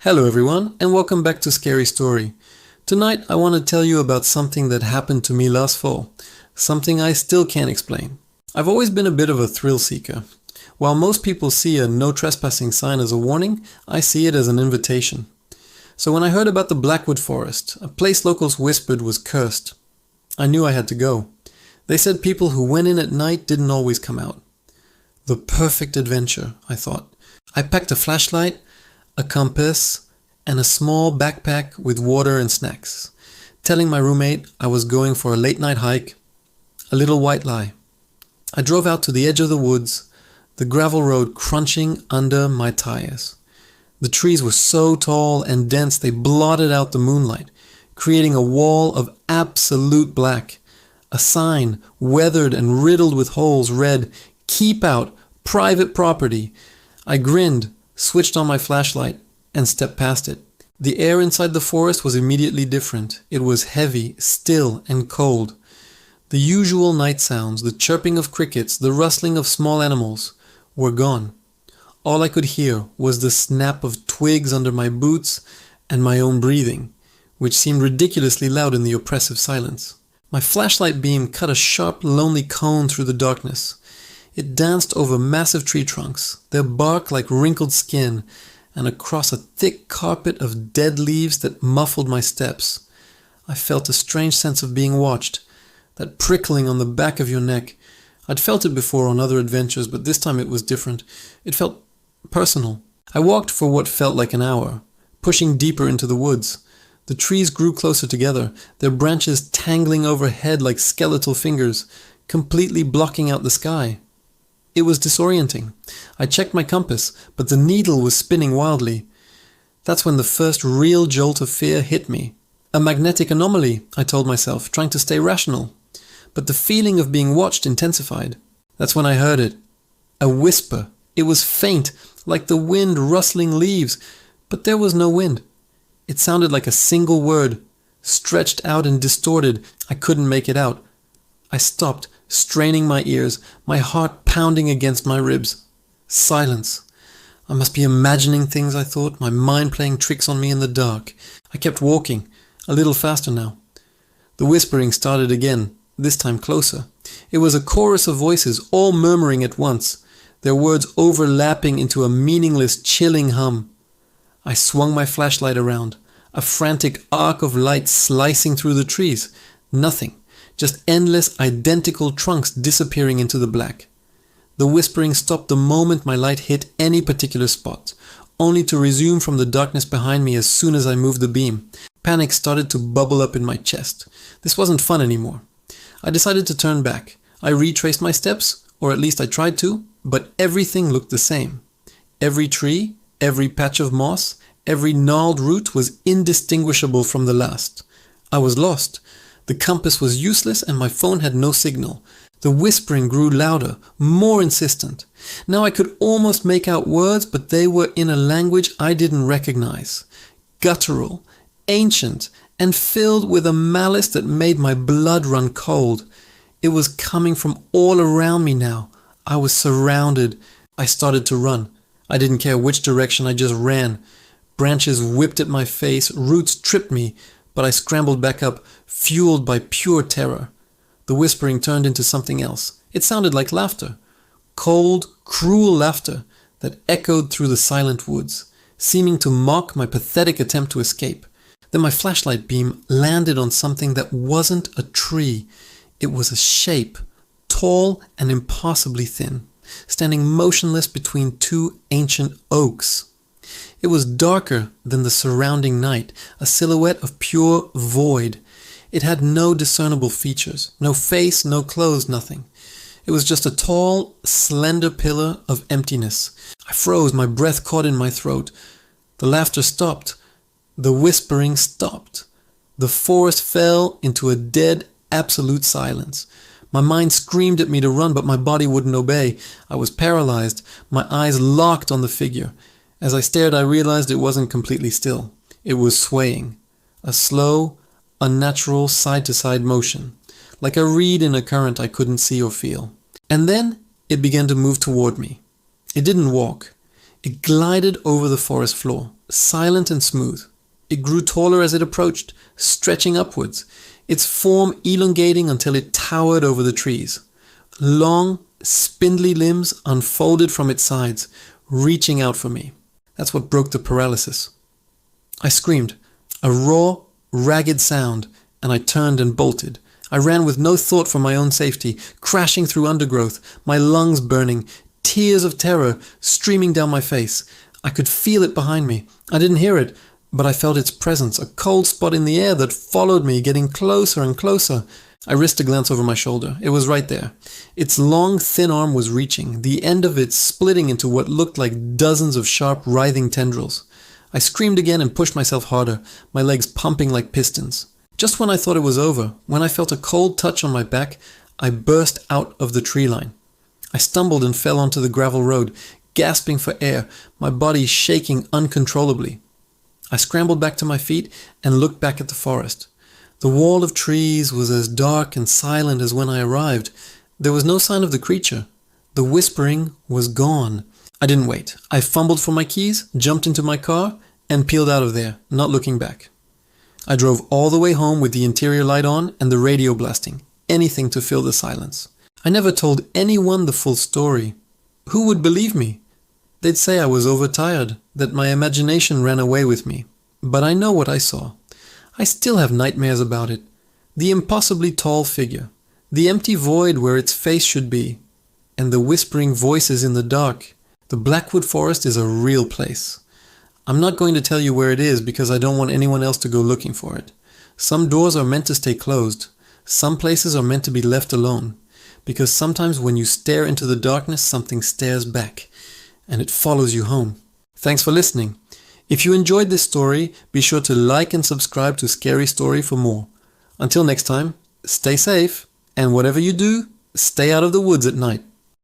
Hello everyone, and welcome back to Scary Story. Tonight I want to tell you about something that happened to me last fall. Something I still can't explain. I've always been a bit of a thrill seeker. While most people see a no trespassing sign as a warning, I see it as an invitation. So when I heard about the Blackwood Forest, a place locals whispered was cursed, I knew I had to go. They said people who went in at night didn't always come out. The perfect adventure, I thought. I packed a flashlight, a compass, and a small backpack with water and snacks, telling my roommate I was going for a late night hike. A little white lie. I drove out to the edge of the woods, the gravel road crunching under my tires. The trees were so tall and dense they blotted out the moonlight, creating a wall of absolute black. A sign, weathered and riddled with holes, read, "Keep out, private property." I grinned, switched on my flashlight, and stepped past it. The air inside the forest was immediately different. It was heavy, still, and cold. The usual night sounds, the chirping of crickets, the rustling of small animals, were gone. All I could hear was the snap of twigs under my boots and my own breathing, which seemed ridiculously loud in the oppressive silence. My flashlight beam cut a sharp, lonely cone through the darkness. It danced over massive tree trunks, their bark like wrinkled skin, and across a thick carpet of dead leaves that muffled my steps. I felt a strange sense of being watched, that prickling on the back of your neck. I'd felt it before on other adventures, but this time it was different. It felt personal. I walked for what felt like an hour, pushing deeper into the woods. The trees grew closer together, their branches tangling overhead like skeletal fingers, completely blocking out the sky. It was disorienting. I checked my compass, but the needle was spinning wildly. That's when the first real jolt of fear hit me. A magnetic anomaly, I told myself, trying to stay rational. But the feeling of being watched intensified. That's when I heard it. A whisper. It was faint, like the wind rustling leaves, but there was no wind. It sounded like a single word, stretched out and distorted. I couldn't make it out. I stopped, straining my ears, my heart pounding against my ribs. Silence. I must be imagining things, I thought, my mind playing tricks on me in the dark. I kept walking, a little faster now. The whispering started again, this time closer. It was a chorus of voices, all murmuring at once, their words overlapping into a meaningless, chilling hum. I swung my flashlight around, a frantic arc of light slicing through the trees. Nothing. Just endless, identical trunks disappearing into the black. The whispering stopped the moment my light hit any particular spot, only to resume from the darkness behind me as soon as I moved the beam. Panic started to bubble up in my chest. This wasn't fun anymore. I decided to turn back. I retraced my steps, or at least I tried to, but everything looked the same. Every tree, every patch of moss, every gnarled root was indistinguishable from the last. I was lost. The compass was useless and my phone had no signal. The whispering grew louder, more insistent. Now I could almost make out words, but they were in a language I didn't recognize. Guttural, ancient, and filled with a malice that made my blood run cold. It was coming from all around me now. I was surrounded. I started to run. I didn't care which direction, I just ran. Branches whipped at my face, roots tripped me, but I scrambled back up, fueled by pure terror. The whispering turned into something else. It sounded like laughter. Cold, cruel laughter that echoed through the silent woods, seeming to mock my pathetic attempt to escape. Then my flashlight beam landed on something that wasn't a tree. It was a shape, tall and impossibly thin, standing motionless between two ancient oaks. It was darker than the surrounding night, a silhouette of pure void. It had no discernible features, no face, no clothes, nothing. It was just a tall, slender pillar of emptiness. I froze, my breath caught in my throat. The laughter stopped. The whispering stopped. The forest fell into a dead, absolute silence. My mind screamed at me to run, but my body wouldn't obey. I was paralyzed, my eyes locked on the figure. As I stared, I realized it wasn't completely still. It was swaying. A slow, unnatural side-to-side motion, like a reed in a current I couldn't see or feel. And then it began to move toward me. It didn't walk. It glided over the forest floor, silent and smooth. It grew taller as it approached, stretching upwards, its form elongating until it towered over the trees. Long, spindly limbs unfolded from its sides, reaching out for me. That's what broke the paralysis. I screamed, a raw, ragged sound, and I turned and bolted. I ran with no thought for my own safety, crashing through undergrowth, my lungs burning, tears of terror streaming down my face. I could feel it behind me. I didn't hear it, but I felt its presence, a cold spot in the air that followed me, getting closer and closer. I risked a glance over my shoulder. It was right there. Its long, thin arm was reaching, the end of it splitting into what looked like dozens of sharp, writhing tendrils. I screamed again and pushed myself harder, my legs pumping like pistons. Just when I thought it was over, when I felt a cold touch on my back, I burst out of the tree line. I stumbled and fell onto the gravel road, gasping for air, my body shaking uncontrollably. I scrambled back to my feet and looked back at the forest. The wall of trees was as dark and silent as when I arrived. There was no sign of the creature. The whispering was gone. I didn't wait. I fumbled for my keys, jumped into my car, and peeled out of there, not looking back. I drove all the way home with the interior light on and the radio blasting, anything to fill the silence. I never told anyone the full story. Who would believe me? They'd say I was overtired, that my imagination ran away with me. But I know what I saw. I still have nightmares about it. The impossibly tall figure, the empty void where its face should be, and the whispering voices in the dark. The Blackwood Forest is a real place. I'm not going to tell you where it is because I don't want anyone else to go looking for it. Some doors are meant to stay closed. Some places are meant to be left alone. Because sometimes when you stare into the darkness, something stares back, and it follows you home. Thanks for listening. If you enjoyed this story, be sure to like and subscribe to Scary Story for more. Until next time, stay safe, and whatever you do, stay out of the woods at night.